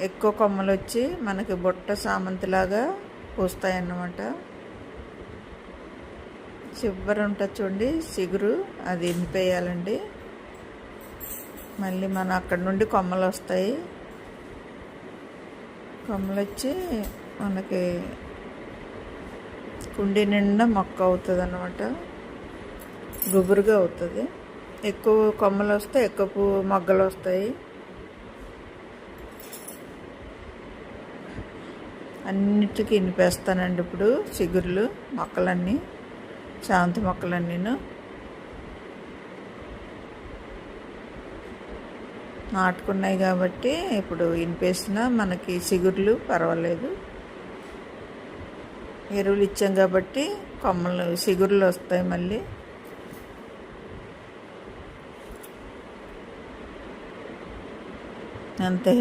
ఎక్కువ కొమ్మలు వచ్చి మనకి బుట్ట సామంతిలాగా పూస్తాయి అన్నమాట. చివరి ఉంటుంది చూడండి చిగురు, అది ఇనిపేయాలండి. మళ్ళీ మనం అక్కడ నుండి కొమ్మలు వస్తాయి. కొమ్మలు వచ్చి మనకి కుండీ నిండా మొక్క అవుతుంది అన్నమాట. గుబురుగా అవుతుంది. ఎక్కువ కొమ్మలు వస్తే ఎక్కువ మొగ్గలు వస్తాయి. అన్నిటికీ ఇనిపేస్తానండి ఇప్పుడు చిగుర్లు మొక్కలన్నీ, చామంతి మొక్కలన్నీను. నాటుకున్నాయి కాబట్టి ఇప్పుడు ఇనిపేసిన మనకి చిగుర్లు పర్వాలేదు. ఎరువులు ఇచ్చాం కాబట్టి కొమ్మలు చిగుర్లు వస్తాయి. మళ్ళీ అంతే.